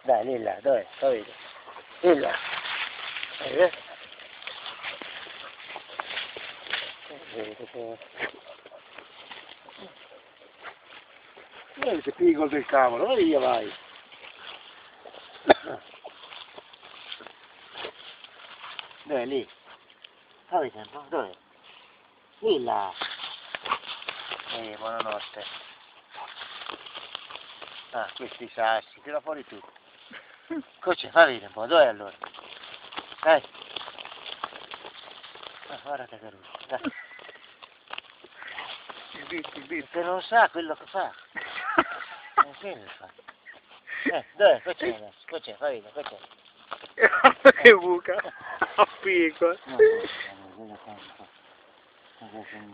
Dai, lì là, dov'è? Capito? Lì là. Che piccolo del cavolo, vai via, vai. Dov'è lì? Capito? Dov'è? Lì là. Buonanotte. Ah, questi sassi, tira fuori tutto. Cosa fa vedere un po', dov'è allora? Dai. Ah, guarda che russo, dai. Il bit. Perché non sa quello che fa. Non che ne fa. Dov'è? Qua c'è adesso, qua c'è, fa vedere, qua c'è. Guarda che buca, a picco. No, quello tanto. Cosa sono un